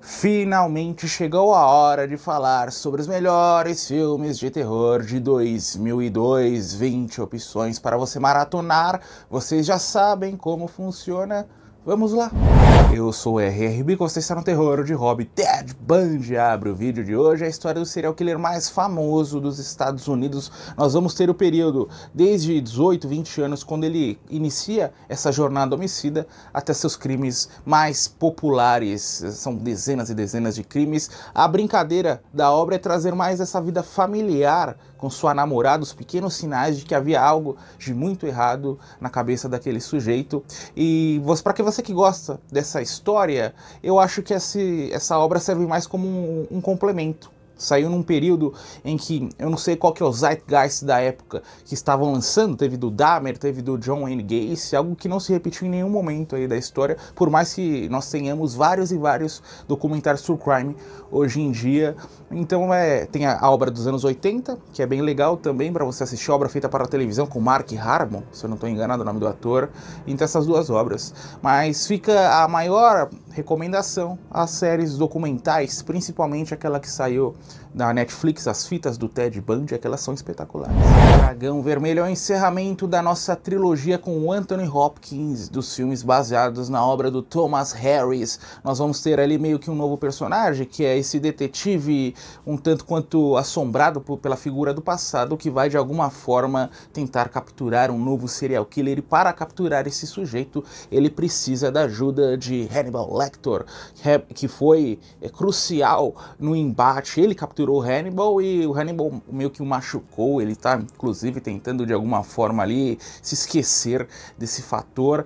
Finalmente chegou a hora de falar sobre os melhores filmes de terror de 2002. 20 opções para você maratonar. Vocês já sabem como funciona. Vamos lá! Eu sou o RRB, você está no Terror de Hobby. Ted Bundy abre o vídeo de hoje, a história do serial killer mais famoso dos Estados Unidos. Nós vamos ter o período desde 18, 20 anos, quando ele inicia essa jornada homicida, até seus crimes mais populares. São dezenas e dezenas de crimes. A brincadeira da obra é trazer mais essa vida familiar com sua namorada, os pequenos sinais de que havia algo de muito errado na cabeça daquele sujeito. E para você que gosta dessa história, eu acho que essa obra serve mais como um complemento. Saiu num período em que, eu não sei qual que é o zeitgeist da época que estavam lançando, teve do Dahmer, teve do John Wayne Gacy, algo que não se repetiu em nenhum momento aí da história, por mais que nós tenhamos vários e vários documentários true crime hoje em dia. Então tem a obra dos anos 80, que é bem legal também para você assistir, obra feita para a televisão com Mark Harmon, se eu não estou enganado o nome do ator, então essas duas obras. Mas fica a maior recomendação às séries documentais, principalmente aquela que saiu da Netflix, as fitas do Ted Bundy, aquelas são espetaculares. Dragão Vermelho é o encerramento da nossa trilogia com o Anthony Hopkins, dos filmes baseados na obra do Thomas Harris. Nós vamos ter ali meio que um novo personagem, que é esse detetive um tanto quanto assombrado pela figura do passado, que vai de alguma forma tentar capturar um novo serial killer, e para capturar esse sujeito ele precisa da ajuda de Hannibal Lecter, que foi crucial no embate. Ele capturou o Hannibal e o Hannibal meio que o machucou, ele tá inclusive tentando de alguma forma ali se esquecer desse fator.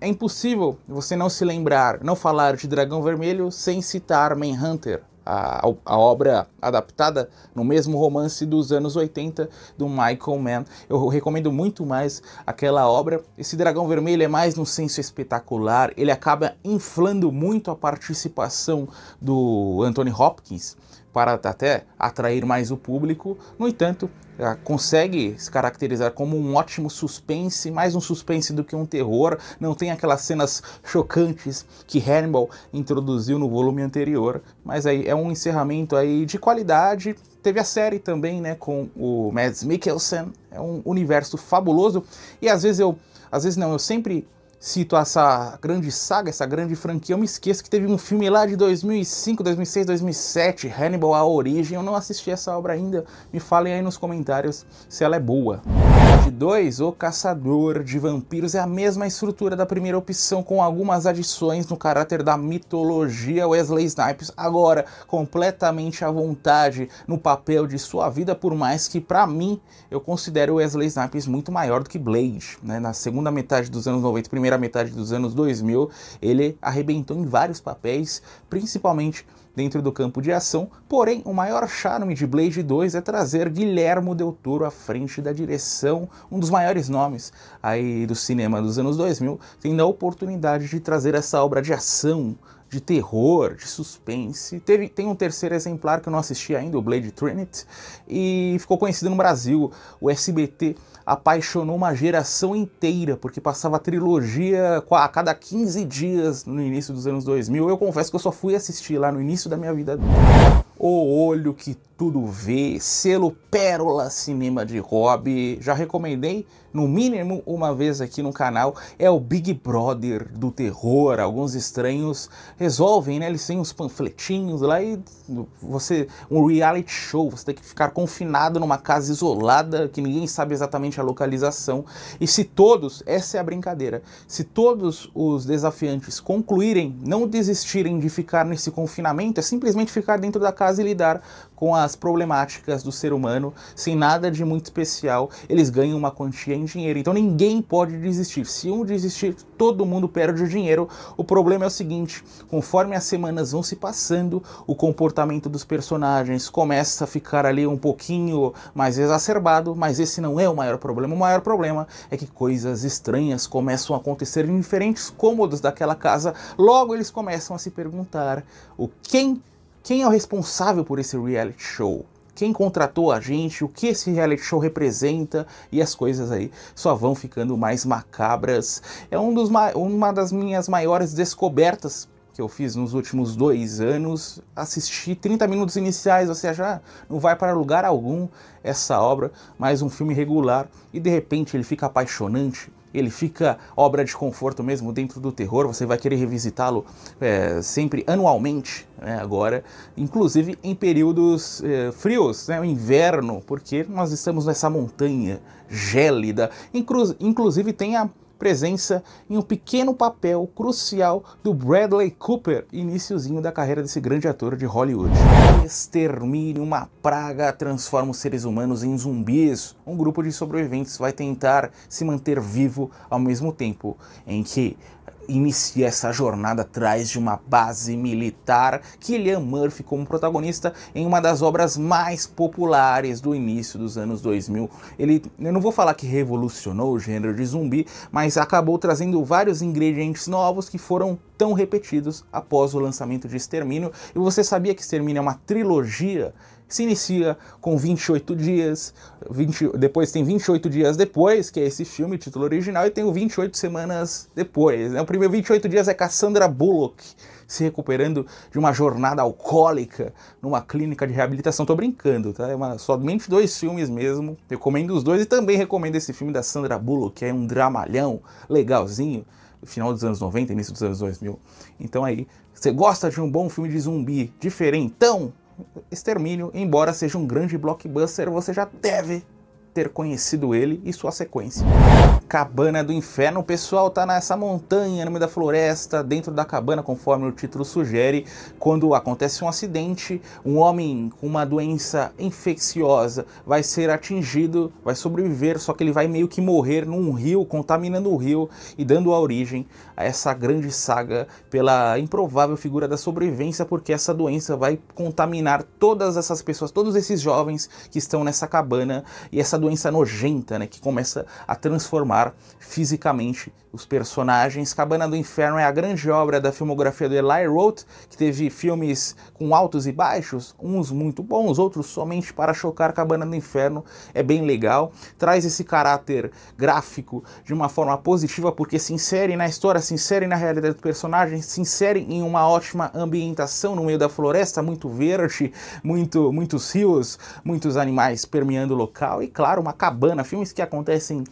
É impossível você não se lembrar, não falar de Dragão Vermelho sem citar Manhunter, a obra adaptada no mesmo romance dos anos 80 do Michael Mann. Eu recomendo muito mais aquela obra. Esse Dragão Vermelho é mais no senso espetacular, ele acaba inflando muito a participação do Anthony Hopkins para até atrair mais o público. No entanto, consegue se caracterizar como um ótimo suspense, mais um suspense do que um terror. Não tem aquelas cenas chocantes que Hannibal introduziu no volume anterior, mas aí é um encerramento aí de qualidade. Teve a série também, né, com o Mads Mikkelsen, é um universo fabuloso, e às vezes eu sempre cito essa grande saga, essa grande franquia, eu me esqueço que teve um filme lá de 2005, 2006, 2007, Hannibal, A Origem. Eu não assisti essa obra ainda, me falem aí nos comentários se ela é boa. De 2, O Caçador de Vampiros é a mesma estrutura da primeira opção, com algumas adições no caráter da mitologia. Wesley Snipes agora completamente à vontade no papel de sua vida, por mais que pra mim eu considero Wesley Snipes muito maior do que Blade, né? Na segunda metade dos anos 90, primeira metade dos anos 2000, ele arrebentou em vários papéis, principalmente dentro do campo de ação. Porém, o maior charme de Blade 2 é trazer Guillermo del Toro à frente da direção, um dos maiores nomes aí do cinema dos anos 2000, tendo a oportunidade de trazer essa obra de ação, de terror, de suspense. Tem um terceiro exemplar que eu não assisti ainda, o Blade Trinity, e ficou conhecido no Brasil. O SBT apaixonou uma geração inteira, porque passava a trilogia a cada 15 dias no início dos anos 2000. Eu confesso que eu só fui assistir lá no início da minha vida adulta. O Olho que Tudo Vê, selo Pérola Cinema de Hobby, já recomendei no mínimo uma vez aqui no canal. É o Big Brother do terror. Alguns estranhos resolvem, né? Eles têm uns panfletinhos lá e um reality show, você tem que ficar confinado numa casa isolada que ninguém sabe exatamente a localização. E se todos, essa é a brincadeira, se todos os desafiantes concluírem, não desistirem de ficar nesse confinamento, é simplesmente ficar dentro da casa e lidar com as problemáticas do ser humano, sem nada de muito especial, eles ganham uma quantia em dinheiro. Então ninguém pode desistir. Se um desistir, todo mundo perde o dinheiro. O problema é o seguinte: conforme as semanas vão se passando, o comportamento dos personagens começa a ficar ali um pouquinho mais exacerbado, mas esse não é o maior problema. O maior problema é que coisas estranhas começam a acontecer em diferentes cômodos daquela casa. Logo eles começam a se perguntar quem é o responsável por esse reality show? Quem contratou a gente? O que esse reality show representa? E as coisas aí só vão ficando mais macabras. É uma das minhas maiores descobertas que eu fiz nos últimos 2 anos, assisti 30 minutos iniciais, você já não vai para lugar algum essa obra, mais um filme regular, e de repente ele fica apaixonante, ele fica obra de conforto mesmo dentro do terror, você vai querer revisitá-lo sempre anualmente, né, agora, inclusive em períodos frios, né, o inverno, porque nós estamos nessa montanha gélida, inclusive tem a presença em um pequeno papel crucial do Bradley Cooper, iniciozinho da carreira desse grande ator de Hollywood. Extermínio, uma praga transforma os seres humanos em zumbis. Um grupo de sobreviventes vai tentar se manter vivo ao mesmo tempo em que inicia essa jornada atrás de uma base militar. Cillian Murphy como protagonista em uma das obras mais populares do início dos anos 2000. Eu não vou falar que revolucionou o gênero de zumbi, mas acabou trazendo vários ingredientes novos que foram tão repetidos após o lançamento de Extermínio. E você sabia que Extermínio é uma trilogia? Se inicia com 28 dias, depois tem 28 dias depois, que é esse filme, título original, e tem o 28 semanas depois, né? O primeiro 28 dias é com a Sandra Bullock se recuperando de uma jornada alcoólica numa clínica de reabilitação. Tô brincando, tá? Somente 2 filmes mesmo, recomendo os 2 e também recomendo esse filme da Sandra Bullock, que é um dramalhão legalzinho, final dos anos 90, início dos anos 2000. Então aí, você gosta de um bom filme de zumbi diferentão? Extermínio, embora seja um grande blockbuster, você já deve ter conhecido ele e sua sequência. Cabana do Inferno, o pessoal tá nessa montanha, no meio da floresta, dentro da cabana, conforme o título sugere, quando acontece um acidente, um homem com uma doença infecciosa vai ser atingido, vai sobreviver, só que ele vai meio que morrer num rio, contaminando o rio e dando a origem a essa grande saga pela improvável figura da sobrevivência, porque essa doença vai contaminar todas essas pessoas, todos esses jovens que estão nessa cabana, e essa doença nojenta, né, que começa a transformar fisicamente os personagens. Cabana do Inferno é a grande obra da filmografia do Eli Roth, que teve filmes com altos e baixos, uns muito bons, outros somente para chocar. Cabana do Inferno é bem legal, traz esse caráter gráfico de uma forma positiva, porque se insere na história, se insere na realidade do personagem, se insere em uma ótima ambientação no meio da floresta, muito verde, muitos rios, muitos animais permeando o local, e claro, uma cabana. Filmes que acontecem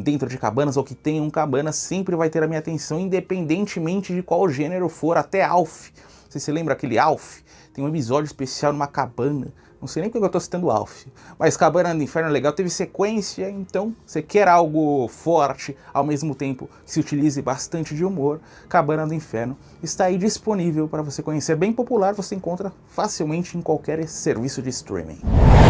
dentro de cabanas ou que tenham cabanas sempre vai ter a minha atenção, independentemente de qual gênero for. Até Alf, você se lembra aquele Alf? Tem um episódio especial numa cabana, não sei nem porque eu tô citando Alf, mas Cabana do Inferno é legal, teve sequência, então você quer algo forte, ao mesmo tempo que se utilize bastante de humor, Cabana do Inferno está aí disponível para você conhecer, bem popular, você encontra facilmente em qualquer serviço de streaming.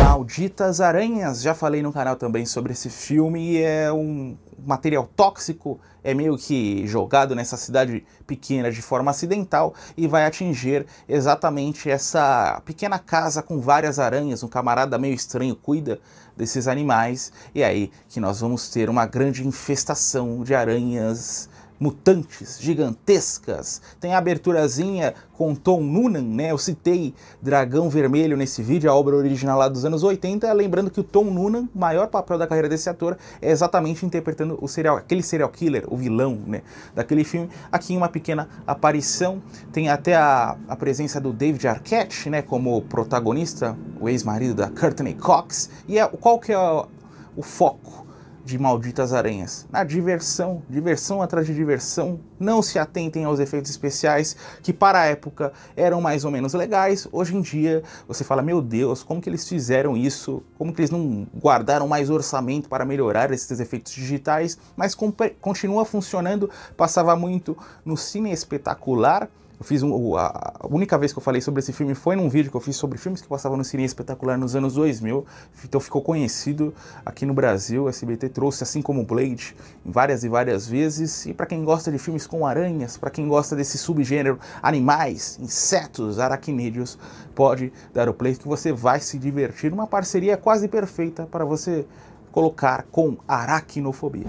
Malditas Aranhas, já falei no canal também sobre esse filme, é um material tóxico, é meio que jogado nessa cidade pequena de forma acidental e vai atingir exatamente essa pequena casa com várias aranhas. Um camarada meio estranho cuida desses animais, e é aí que nós vamos ter uma grande infestação de aranhas mutantes, gigantescas. Tem a aberturazinha com Tom Noonan, né? Eu citei Dragão Vermelho nesse vídeo, a obra original lá dos anos 80, lembrando que o Tom Noonan, o maior papel da carreira desse ator, é exatamente interpretando aquele serial killer, o vilão, né, daquele filme. Aqui uma pequena aparição, tem até a presença do David Arquette, né, como protagonista, o ex-marido da Courtney Cox. E qual que é o foco de Malditas Aranhas? Na diversão, diversão atrás de diversão. Não se atentem aos efeitos especiais, que para a época eram mais ou menos legais. Hoje em dia você fala, meu Deus, como que eles fizeram isso? Como que eles não guardaram mais orçamento para melhorar esses efeitos digitais? Mas continua funcionando. Passava muito no Cine Espetacular. Eu fiz a única vez que eu falei sobre esse filme foi num vídeo que eu fiz sobre filmes que passavam no Cine Espetacular nos anos 2000, então ficou conhecido aqui no Brasil. O SBT trouxe, assim como Blade, várias e várias vezes. E para quem gosta de filmes com aranhas, para quem gosta desse subgênero animais, insetos, aracnídeos, pode dar o play que você vai se divertir. Uma parceria quase perfeita para você colocar com Aracnofobia.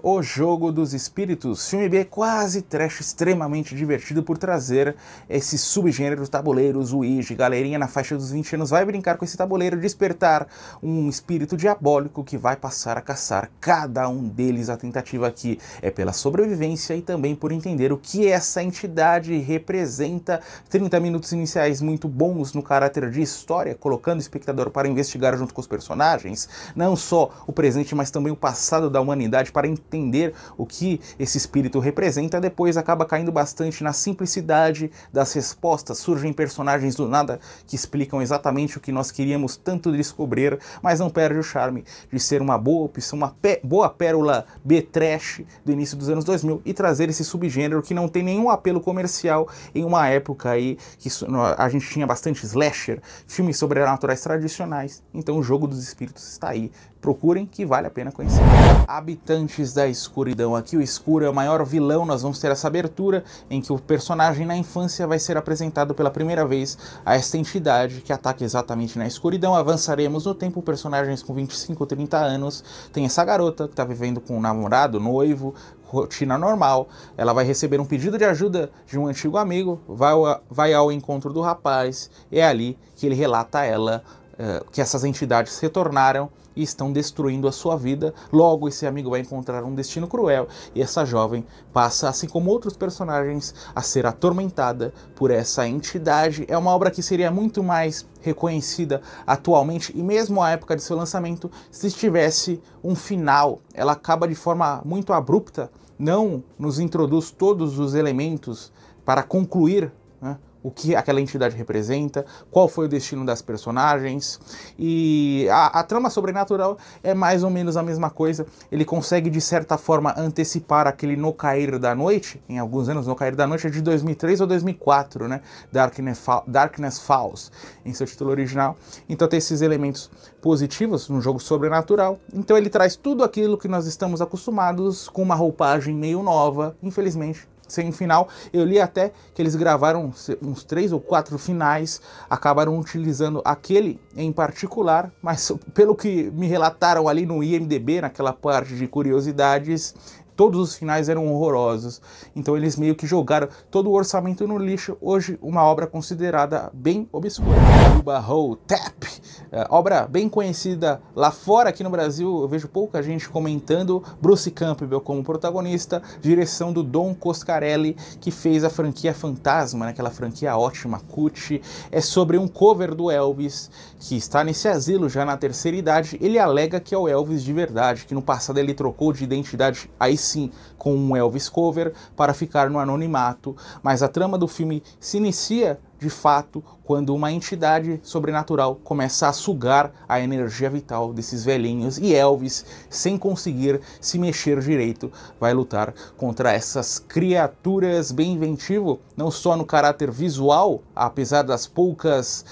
O Jogo dos Espíritos, filme B quase trash, extremamente divertido por trazer esse subgênero tabuleiros, Ouija, galerinha na faixa dos 20 anos vai brincar com esse tabuleiro, despertar um espírito diabólico que vai passar a caçar cada um deles. A tentativa aqui é pela sobrevivência e também por entender o que essa entidade representa. 30 minutos iniciais muito bons no caráter de história, colocando o espectador para investigar junto com os personagens, não só o presente, mas também o passado da humanidade para entender o que esse espírito representa. Depois acaba caindo bastante na simplicidade das respostas, surgem personagens do nada que explicam exatamente o que nós queríamos tanto descobrir, mas não perde o charme de ser uma boa opção, uma boa pérola B-trash do início dos anos 2000 e trazer esse subgênero que não tem nenhum apelo comercial em uma época aí que a gente tinha bastante slasher, filmes sobrenaturais tradicionais. Então o Jogo dos Espíritos está aí. Procurem que vale a pena conhecer. Habitantes da Escuridão. Aqui o escuro é o maior vilão. Nós vamos ter essa abertura em que o personagem na infância vai ser apresentado pela primeira vez a esta entidade que ataca exatamente na escuridão. Avançaremos no tempo, personagens com 25, 30 anos. Tem essa garota que está vivendo com um namorado, noivo, rotina normal. Ela vai receber um pedido de ajuda de um antigo amigo, vai ao encontro do rapaz. É ali que ele relata a ela que essas entidades retornaram e estão destruindo a sua vida. Logo esse amigo vai encontrar um destino cruel e essa jovem passa, assim como outros personagens, a ser atormentada por essa entidade. É uma obra que seria muito mais reconhecida atualmente e mesmo à época de seu lançamento se tivesse um final. Ela acaba de forma muito abrupta, não nos introduz todos os elementos para concluir, né, o que aquela entidade representa, qual foi o destino das personagens, e a trama sobrenatural é mais ou menos a mesma coisa. Ele consegue de certa forma antecipar aquele No Cair da Noite, em alguns anos. No Cair da Noite é de 2003 ou 2004, né? Darkness Falls, em seu título original. Então tem esses elementos positivos no jogo sobrenatural. Então ele traz tudo aquilo que nós estamos acostumados com uma roupagem meio nova, infelizmente sem um final. Eu li até que eles gravaram uns 3 ou 4 finais, acabaram utilizando aquele em particular, mas pelo que me relataram ali no IMDb, naquela parte de curiosidades, todos os finais eram horrorosos. Então eles meio que jogaram todo o orçamento no lixo. Hoje uma obra considerada bem obscura. Bubba Ho-Tep, obra bem conhecida lá fora. Aqui no Brasil eu vejo pouca gente comentando. Bruce Campbell como protagonista, direção do Don Coscarelli, que fez a franquia Fantasma, né? Aquela franquia ótima, cult. É sobre um cover do Elvis, que está nesse asilo já na terceira idade. Ele alega que é o Elvis de verdade, que no passado ele trocou de identidade, aí sim, com um Elvis cover, para ficar no anonimato. Mas a trama do filme se inicia de fato quando uma entidade sobrenatural começa a sugar a energia vital desses velhinhos e Elvis, sem conseguir se mexer direito, vai lutar contra essas criaturas. Bem inventivo, não só no caráter visual, apesar das poucas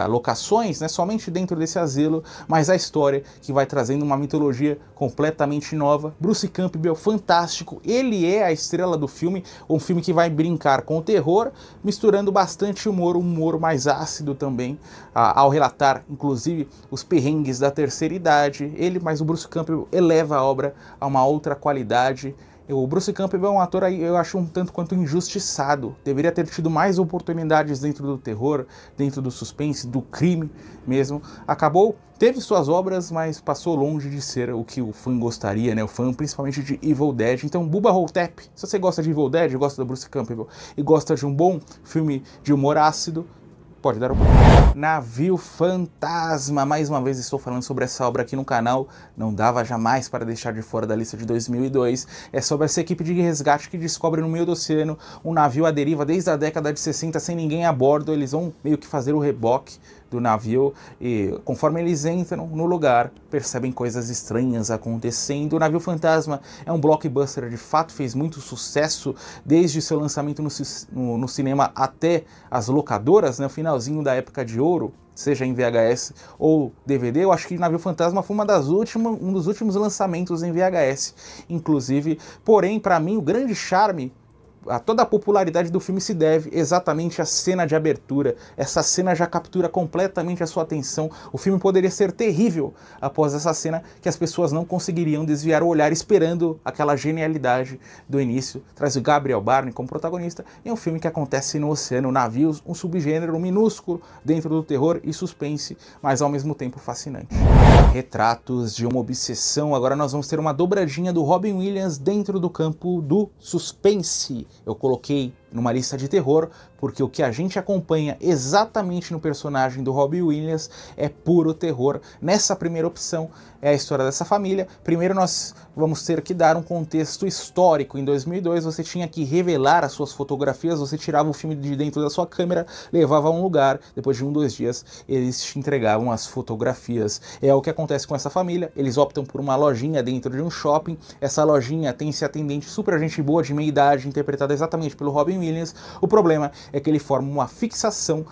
locações, né, somente dentro desse asilo, mas a história que vai trazendo uma mitologia completamente nova. Bruce Campbell, fantástico, ele é a estrela do filme, um filme que vai brincar com o terror, misturando bastante humor, um humor mais ácido também, ao relatar, inclusive, os perrengues da terceira idade. Mas o Bruce Campbell eleva a obra a uma outra qualidade. O Bruce Campbell é um ator aí, eu acho um tanto quanto injustiçado. Deveria ter tido mais oportunidades dentro do terror, dentro do suspense, do crime mesmo. Teve suas obras, mas passou longe de ser o que o fã gostaria, né? O fã principalmente de Evil Dead. Então, Bubba Ho-Tep, se você gosta de Evil Dead, gosta do Bruce Campbell e gosta de um bom filme de humor ácido, pode dar um pouco. Navio Fantasma, mais uma vez estou falando sobre essa obra aqui no canal, não dava jamais para deixar de fora da lista de 2002. É sobre essa equipe de resgate que descobre no meio do oceano um navio à deriva desde a década de 60 sem ninguém a bordo. Eles vão meio que fazer o reboque do navio e conforme eles entram no lugar, percebem coisas estranhas acontecendo. O Navio Fantasma é um blockbuster, de fato fez muito sucesso desde seu lançamento no cinema até as locadoras, né, o finalzinho da época de ouro, seja em VHS ou DVD. Eu acho que Navio Fantasma foi um dos últimos lançamentos em VHS, inclusive. Porém, para mim, o grande charme toda a popularidade do filme se deve exatamente à cena de abertura. Essa cena já captura completamente a sua atenção. O filme poderia ser terrível após essa cena, que as pessoas não conseguiriam desviar o olhar esperando aquela genialidade do início. Traz o Gabriel Byrne como protagonista em um filme que acontece no oceano, navios, um subgênero minúsculo dentro do terror e suspense, mas ao mesmo tempo fascinante. Retratos de uma obsessão. Agora nós vamos ter uma dobradinha do Robin Williams dentro do campo do suspense. Eu coloquei numa lista de terror, porque o que a gente acompanha exatamente no personagem do Robin Williams é puro terror. Nessa primeira opção é a história dessa família. Primeiro nós vamos ter que dar um contexto histórico. Em 2002 você tinha que revelar as suas fotografias, você tirava o filme de dentro da sua câmera, levava a um lugar, depois de 1, 2 dias eles te entregavam as fotografias. É o que acontece com essa família. Eles optam por uma lojinha dentro de um shopping. Essa lojinha tem esse atendente super gente boa, de meia idade, interpretado exatamente pelo Robin Williams. O problema é que ele forma uma fixação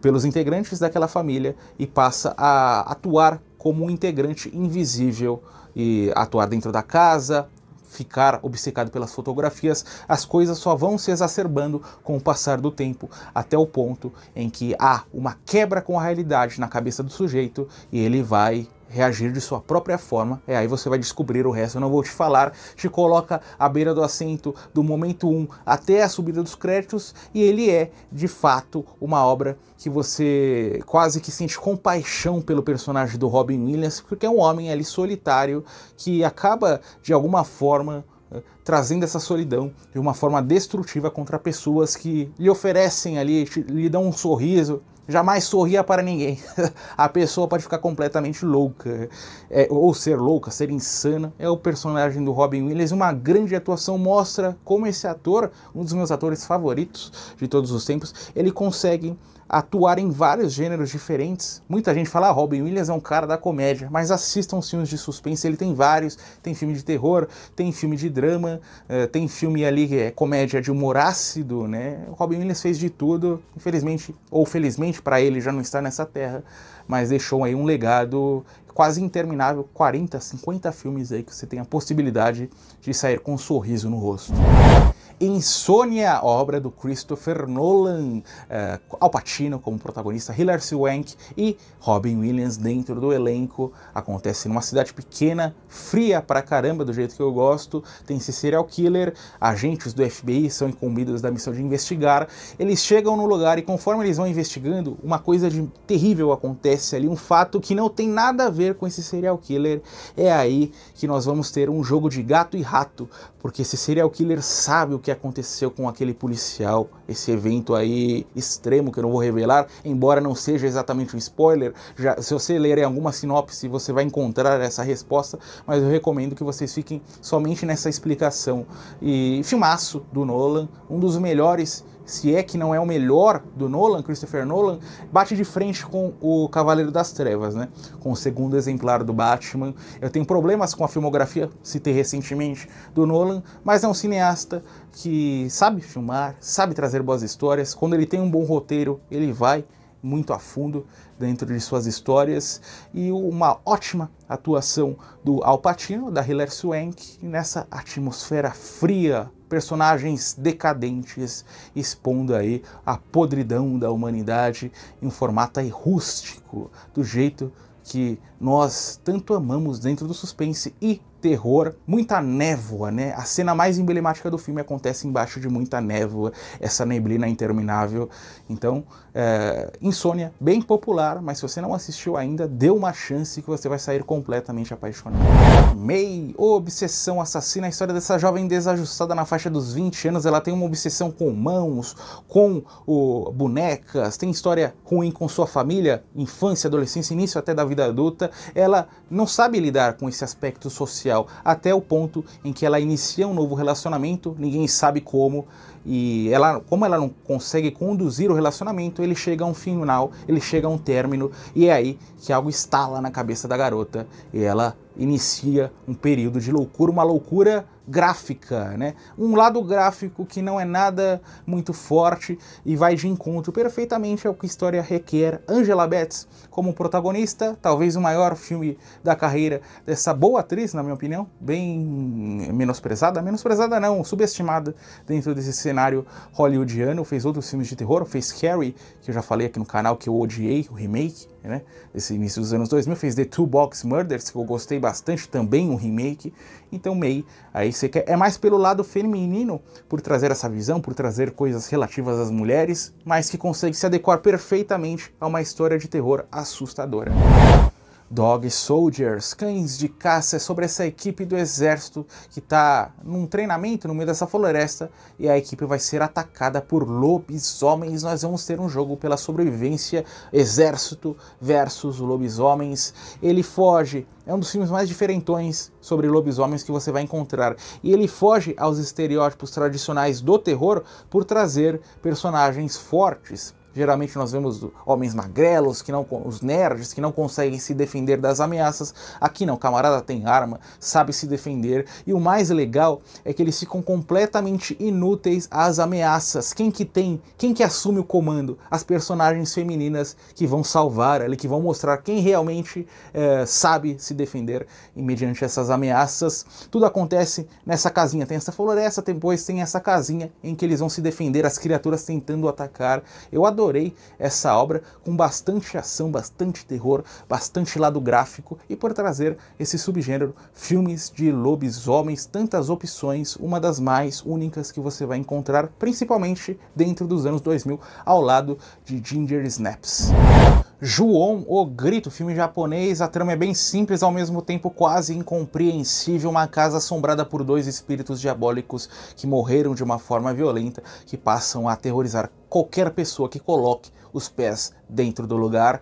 pelos integrantes daquela família e passa a atuar como um integrante invisível e atuar dentro da casa, ficar obcecado pelas fotografias. As coisas só vão se exacerbando com o passar do tempo, até o ponto em que há uma quebra com a realidade na cabeça do sujeito e ele vai reagir de sua própria forma. Aí você vai descobrir o resto, eu não vou te falar. Te coloca à beira do assento do momento 1 até a subida dos créditos, e ele é, de fato, uma obra que você quase que sente compaixão pelo personagem do Robin Williams, porque é um homem ali solitário que acaba, de alguma forma, trazendo essa solidão de uma forma destrutiva contra pessoas que lhe oferecem ali, lhe dão um sorriso. Jamais sorria para ninguém. A pessoa pode ficar completamente louca, ou ser louca, ser insana. É o personagem do Robin Williams. Uma grande atuação, mostra como esse ator, um dos meus atores favoritos de todos os tempos, ele consegue atuar em vários gêneros diferentes. Muita gente fala, Robin Williams é um cara da comédia, mas assistam os filmes de suspense, ele tem vários, tem filme de terror, tem filme de drama, tem filme ali que é comédia de humor ácido, né? O Robin Williams fez de tudo, infelizmente, ou felizmente para ele, já não está nessa terra, mas deixou aí um legado quase interminável, 40, 50 filmes aí que você tem a possibilidade de sair com um sorriso no rosto. Insônia, obra do Christopher Nolan, Al Pacino como protagonista, Hilary Swank e Robin Williams dentro do elenco. Acontece numa cidade pequena, fria pra caramba, do jeito que eu gosto. Tem esse serial killer, agentes do FBI são incumbidos da missão de investigar. Eles chegam no lugar e conforme eles vão investigando, uma coisa terrível acontece ali, um fato que não tem nada a ver com esse serial killer. É aí que nós vamos ter um jogo de gato e rato, porque esse serial killer sabe o que aconteceu com aquele policial, esse evento aí extremo que eu não vou revelar, embora não seja exatamente um spoiler. Se você ler em alguma sinopse você vai encontrar essa resposta, mas eu recomendo que vocês fiquem somente nessa explicação. E filmaço do Nolan, um dos melhores, se é que não é o melhor do Nolan, Christopher Nolan, bate de frente com o Cavaleiro das Trevas, né? Com o segundo exemplar do Batman. Eu tenho problemas com a filmografia, citei recentemente, do Nolan, mas é um cineasta que sabe filmar, sabe trazer boas histórias. Quando ele tem um bom roteiro, ele vai muito a fundo dentro de suas histórias, e uma ótima atuação do Al Pacino, da Hilary Swank, nessa atmosfera fria, personagens decadentes, expondo aí a podridão da humanidade em um formato aí rústico, do jeito que nós tanto amamos dentro do suspense e terror. Muita névoa, né? A cena mais emblemática do filme acontece embaixo de muita névoa, essa neblina interminável. Então, Insônia, bem popular, mas se você não assistiu ainda, dê uma chance que você vai sair completamente apaixonado. May, obsessão assassina, a história dessa jovem desajustada na faixa dos 20 anos, ela tem uma obsessão com mãos, com bonecas, tem história ruim com sua família, infância, adolescência, início até da vida adulta. Ela não sabe lidar com esse aspecto social, até o ponto em que ela inicia um novo relacionamento, ninguém sabe como, e como ela não consegue conduzir o relacionamento, ele chega a um final, ele chega a um término, e é aí que algo estala na cabeça da garota, e ela inicia um período de loucura, uma loucura gráfica, né? Um lado gráfico que não é nada muito forte e vai de encontro perfeitamente ao que a história requer. Angela Betts como protagonista, talvez o maior filme da carreira dessa boa atriz, na minha opinião, bem menosprezada não, subestimada dentro desse cenário hollywoodiano. Fez outros filmes de terror, fez Carrie, que eu já falei aqui no canal, que eu odiei, o remake, né, desse início dos anos 2000, fez The Two Box Murders, que eu gostei bastante, também um remake. Então May, aí você quer, é mais pelo lado feminino, por trazer essa visão, por trazer coisas relativas às mulheres, mas que consegue se adequar perfeitamente a uma história de terror assustadora. Dog Soldiers, Cães de Caça, é sobre essa equipe do exército que está num treinamento no meio dessa floresta e a equipe vai ser atacada por lobisomens. Nós vamos ter um jogo pela sobrevivência, exército versus lobisomens. Ele foge, é um dos filmes mais diferentões sobre lobisomens que você vai encontrar, e ele foge aos estereótipos tradicionais do terror por trazer personagens fortes. Geralmente nós vemos homens magrelos, os nerds, que não conseguem se defender das ameaças. Aqui não, o camarada tem arma, sabe se defender. E o mais legal é que eles ficam completamente inúteis às ameaças. Quem que assume o comando? As personagens femininas que vão salvar ali, que vão mostrar quem realmente sabe se defender mediante essas ameaças. Tudo acontece nessa casinha. Tem essa floresta, depois tem essa casinha em que eles vão se defender, as criaturas tentando atacar. Eu adorei essa obra, com bastante ação, bastante terror, bastante lado gráfico, e por trazer esse subgênero, filmes de lobisomens, tantas opções, uma das mais únicas que você vai encontrar, principalmente dentro dos anos 2000, ao lado de Ginger Snaps. Ju-On, O Grito, filme japonês. A trama é bem simples, ao mesmo tempo quase incompreensível. Uma casa assombrada por dois espíritos diabólicos que morreram de uma forma violenta, que passam a aterrorizar qualquer pessoa que coloque os pés dentro do lugar.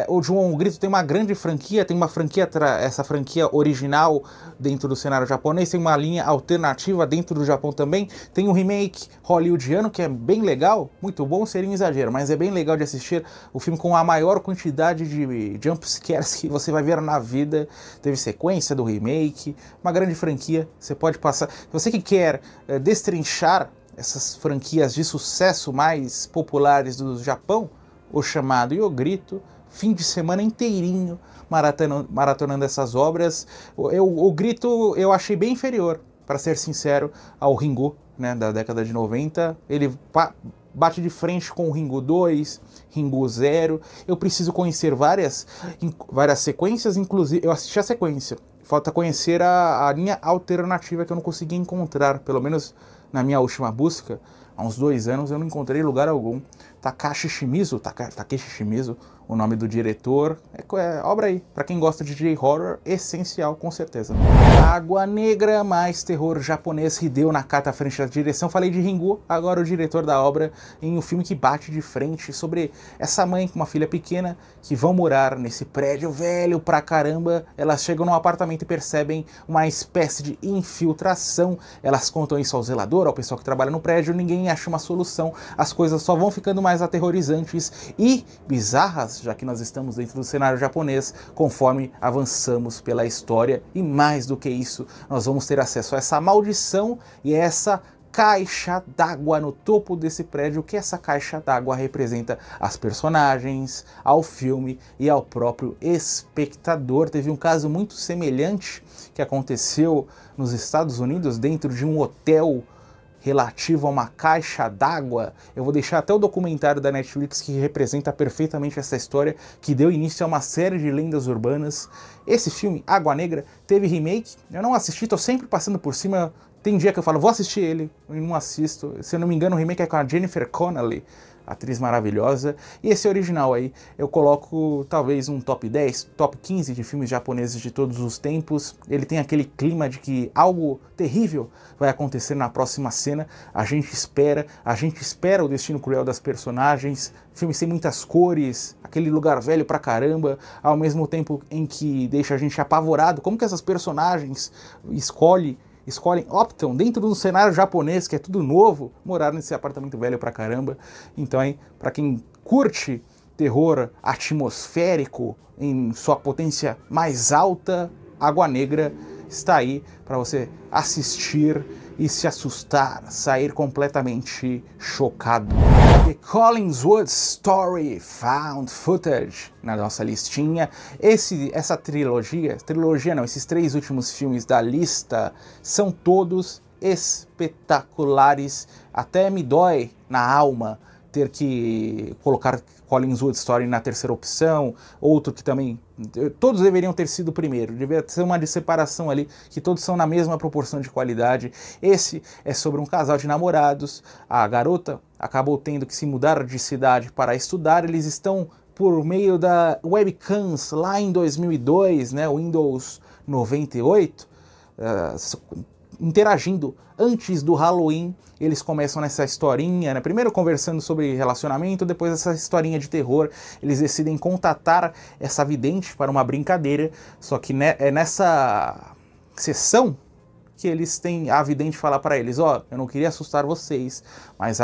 O Ju-On, O Grito tem uma grande franquia, tem uma franquia, essa franquia original dentro do cenário japonês, tem uma linha alternativa dentro do Japão também, tem um remake hollywoodiano que é bem legal, muito bom, seria um exagero, mas é bem legal de assistir, o filme com a maior quantidade de jumpscares que você vai ver na vida. Teve sequência do remake, uma grande franquia, você pode passar, você que quer destrinchar essas franquias de sucesso mais populares do Japão, O Chamado e O Grito, fim de semana inteirinho maratonando essas obras. O Grito eu achei bem inferior, para ser sincero, ao Ringu, né, da década de 90. Ele bate de frente com o Ringu 2, Ringu 0. Eu preciso conhecer várias sequências, inclusive eu assisti a sequência. Falta conhecer a linha alternativa que eu não consegui encontrar, pelo menos na minha última busca, há uns 2 anos, eu não encontrei lugar algum. Takeshi Shimizu, o nome do diretor, obra aí, pra quem gosta de J-Horror, essencial, com certeza. Água Negra, mais terror japonês, Hideo Nakata à frente da direção. Falei de Ringu, agora o diretor da obra, em um filme que bate de frente sobre essa mãe com uma filha pequena que vão morar nesse prédio velho pra caramba. Elas chegam num apartamento e percebem uma espécie de infiltração. Elas contam isso ao zelador, ao pessoal que trabalha no prédio, ninguém acha uma solução. As coisas só vão ficando mais aterrorizantes e bizarras, já que nós estamos dentro do cenário japonês, conforme avançamos pela história. E mais do que isso, nós vamos ter acesso a essa maldição e essa caixa d'água no topo desse prédio, que essa caixa d'água representa as personagens, ao filme e ao próprio espectador. Teve um caso muito semelhante que aconteceu nos Estados Unidos, dentro de um hotel, relativo a uma caixa d'água. Eu vou deixar até o documentário da Netflix que representa perfeitamente essa história, que deu início a uma série de lendas urbanas. Esse filme, Água Negra, teve remake, eu não assisti, tô sempre passando por cima. Tem dia que eu falo, vou assistir ele, e não assisto. Se eu não me engano, o remake é com a Jennifer Connelly, atriz maravilhosa. E esse original aí, eu coloco talvez um top 10, top 15 de filmes japoneses de todos os tempos. Ele tem aquele clima de que algo terrível vai acontecer na próxima cena. A gente espera o destino cruel das personagens. Filme sem muitas cores, aquele lugar velho pra caramba, ao mesmo tempo em que deixa a gente apavorado. Como que essas personagens optam dentro do cenário japonês, que é tudo novo, morar nesse apartamento velho pra caramba. Então aí, pra quem curte terror atmosférico em sua potência mais alta, Água Negra está aí para você assistir e se assustar, sair completamente chocado. The Collingswood Story Found Footage na nossa listinha. Essa trilogia não, esses 3 últimos filmes da lista são todos espetaculares. Até me dói na alma ter que colocar Collingswood Story na terceira opção, outro que também... Todos deveriam ter sido o primeiro, deveria ser uma separação ali, que todos são na mesma proporção de qualidade. Esse é sobre um casal de namorados, a garota acabou tendo que se mudar de cidade para estudar, eles estão por meio da webcams lá em 2002, né, Windows 98, interagindo antes do Halloween. Eles começam nessa historinha, né? Primeiro conversando sobre relacionamento, depois essa historinha de terror. Eles decidem contatar essa vidente para uma brincadeira, só que é nessa sessão que eles têm a vidente falar para eles: ó, eu não queria assustar vocês, mas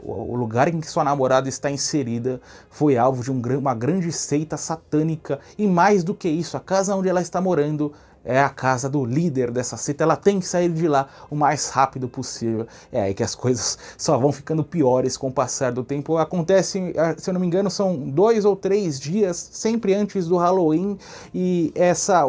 o lugar em que sua namorada está inserida foi alvo de uma grande seita satânica, e mais do que isso, a casa onde ela está morando é a casa do líder dessa seita, ela tem que sair de lá o mais rápido possível. É aí que as coisas só vão ficando piores com o passar do tempo. Acontece, se eu não me engano, são 2 ou 3 dias, sempre antes do Halloween, e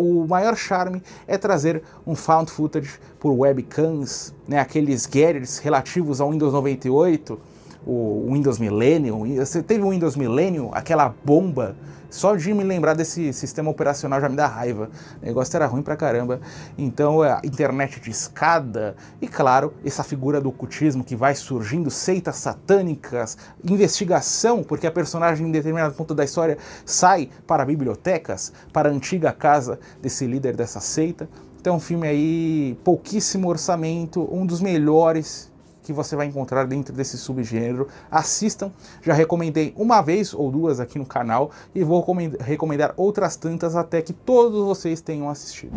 o maior charme é trazer um found footage por webcams, né, aqueles gadgets relativos ao Windows 98, o Windows Millennium. Você teve o Windows Millennium, aquela bomba. Só de me lembrar desse sistema operacional já me dá raiva. O negócio era ruim pra caramba. Então a internet de escada e, claro, essa figura do ocultismo que vai surgindo, seitas satânicas, investigação, porque a personagem em determinado ponto da história sai para bibliotecas, para a antiga casa desse líder dessa seita. Então um filme aí, pouquíssimo orçamento, um dos melhores que você vai encontrar dentro desse subgênero. Assistam, já recomendei uma vez ou 2 aqui no canal e vou recomendar outras tantas até que todos vocês tenham assistido.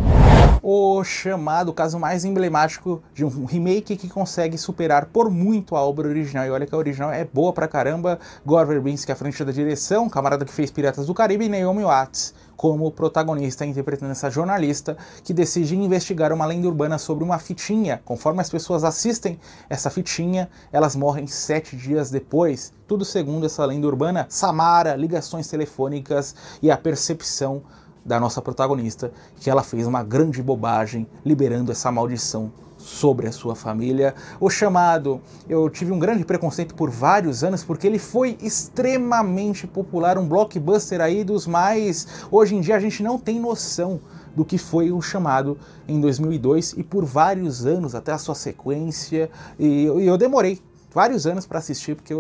O chamado caso mais emblemático de um remake que consegue superar por muito a obra original, e olha que a original é boa pra caramba. Gore Verbinski à frente da direção, camarada que fez Piratas do Caribe, e Naomi Watts como protagonista, interpretando essa jornalista que decide investigar uma lenda urbana sobre uma fitinha. Conforme as pessoas assistem essa fitinha, elas morrem 7 dias depois. Tudo segundo essa lenda urbana. Samara, ligações telefônicas e a percepção da nossa protagonista que ela fez uma grande bobagem liberando essa maldição sobre a sua família. O Chamado, eu tive um grande preconceito por vários anos, porque ele foi extremamente popular, um blockbuster aí dos mais... Hoje em dia a gente não tem noção do que foi O Chamado em 2002, e por vários anos, até a sua sequência, e eu demorei vários anos para assistir, porque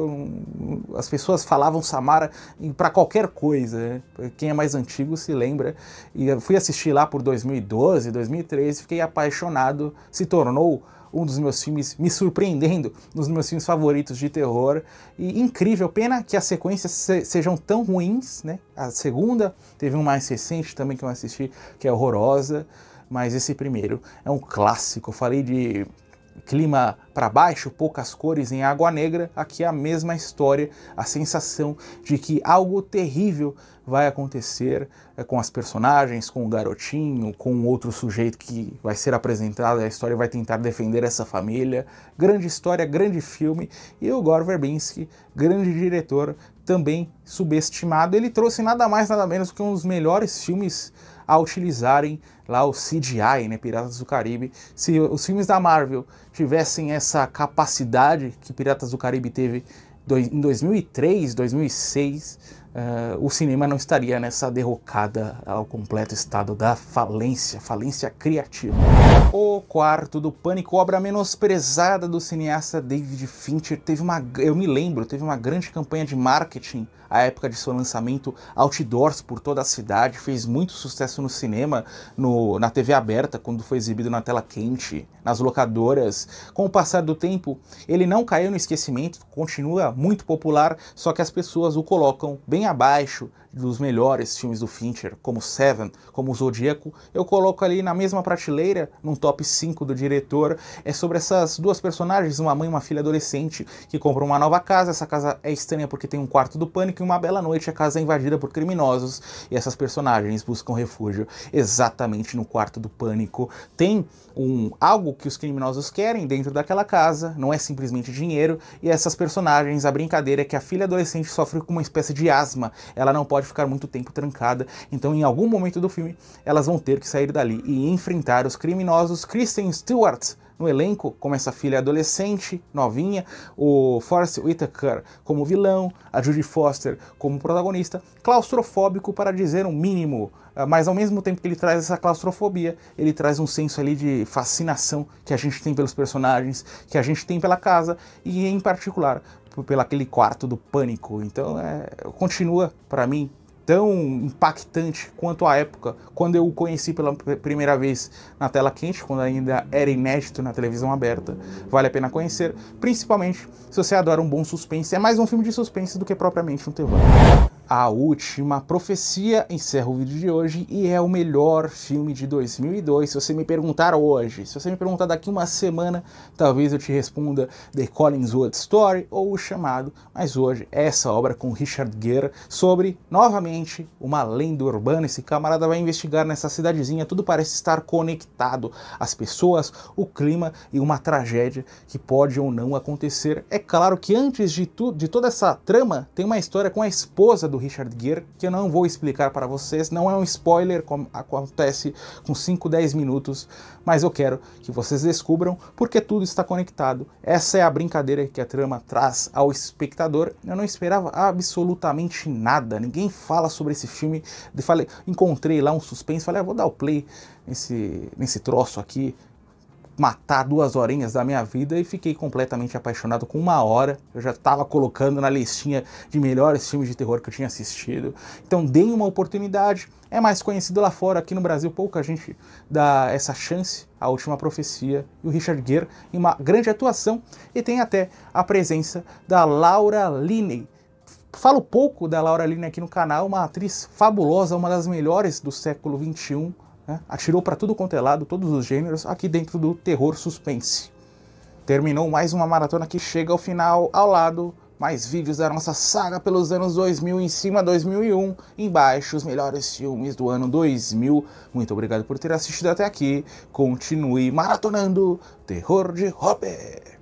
as pessoas falavam Samara para qualquer coisa, né? Quem é mais antigo se lembra. E eu fui assistir lá por 2012, 2013, fiquei apaixonado, se tornou um dos meus filmes, me surpreendendo, um dos meus filmes favoritos de terror. E incrível, pena que as sequências sejam tão ruins, né? A segunda, teve um mais recente também que eu assisti, que é horrorosa, mas esse primeiro é um clássico. Eu falei de clima para baixo, poucas cores em Água Negra, aqui é a mesma história, a sensação de que algo terrível vai acontecer com as personagens, com o garotinho, com outro sujeito que vai ser apresentado, a história vai tentar defender essa família. Grande história, grande filme, e o Gore Verbinski, grande diretor, também subestimado. Ele trouxe nada mais, nada menos que um dos melhores filmes a utilizarem lá o CGI, né, Piratas do Caribe. Se os filmes da Marvel tivessem essa capacidade que Piratas do Caribe teve em 2003, 2006, o cinema não estaria nessa derrocada ao completo estado da falência criativa. O Quarto do Pânico, obra menosprezada do cineasta David Fincher, teve uma grande campanha de marketing à época de seu lançamento, outdoors por toda a cidade, fez muito sucesso no cinema, na TV aberta, quando foi exibido na tela quente, nas locadoras. Com o passar do tempo, ele não caiu no esquecimento, continua muito popular, só que as pessoas o colocam bem abaixo dos melhores filmes do Fincher, como Seven, como o Zodíaco. Eu coloco ali na mesma prateleira, num top 5 do diretor. É sobre essas duas personagens, uma mãe e uma filha adolescente, que compram uma nova casa. Essa casa é estranha porque tem um quarto do pânico, uma bela noite, a casa é invadida por criminosos e essas personagens buscam refúgio exatamente no quarto do pânico. Tem algo que os criminosos querem dentro daquela casa, não é simplesmente dinheiro, e essas personagens, a brincadeira é que a filha adolescente sofre com uma espécie de asma, ela não pode ficar muito tempo trancada, então em algum momento do filme elas vão ter que sair dali e enfrentar os criminosos. Kristen Stewart no elenco, como essa filha adolescente, novinha, o Forest Whitaker como vilão, a Judy Foster como protagonista, claustrofóbico para dizer o mínimo, mas ao mesmo tempo que ele traz essa claustrofobia, ele traz um senso ali de fascinação que a gente tem pelos personagens, que a gente tem pela casa e em particular pelo aquele quarto do pânico. Então continua para mim tão impactante quanto a época quando eu o conheci pela primeira vez na tela quente, quando ainda era inédito na televisão aberta. Vale a pena conhecer, principalmente se você adora um bom suspense. É mais um filme de suspense do que propriamente um terror. A Última Profecia encerra o vídeo de hoje e é o melhor filme de 2002. Se você me perguntar hoje, se você me perguntar daqui uma semana, talvez eu te responda The Collingswood Story ou O Chamado, mas hoje essa obra com Richard Gere sobre, novamente, uma lenda urbana. Esse camarada vai investigar nessa cidadezinha, tudo parece estar conectado, as pessoas, o clima e uma tragédia que pode ou não acontecer. É claro que antes de toda essa trama, tem uma história com a esposa do Richard Gere, que eu não vou explicar para vocês, não é um spoiler, como acontece com 5, 10 minutos, mas eu quero que vocês descubram porque tudo está conectado. Essa é a brincadeira que a trama traz ao espectador. Eu não esperava absolutamente nada, ninguém fala sobre esse filme, encontrei lá um suspense, falei, vou dar o play nesse troço aqui, matar 2 horinhas da minha vida, e fiquei completamente apaixonado com 1 hora. Eu já estava colocando na listinha de melhores filmes de terror que eu tinha assistido. Então deem uma oportunidade, é mais conhecido lá fora, aqui no Brasil pouca gente dá essa chance. A Última Profecia, e o Richard Gere em uma grande atuação, e tem até a presença da Laura Linney. Falo pouco da Laura Linney aqui no canal, uma atriz fabulosa, uma das melhores do século XXI, atirou para tudo quanto é lado, todos os gêneros, aqui dentro do terror suspense. Terminou mais uma maratona que chega ao final, ao lado, mais vídeos da nossa saga pelos anos 2000, em cima 2001, embaixo os melhores filmes do ano 2000. Muito obrigado por ter assistido até aqui, continue maratonando Terror de Hopper!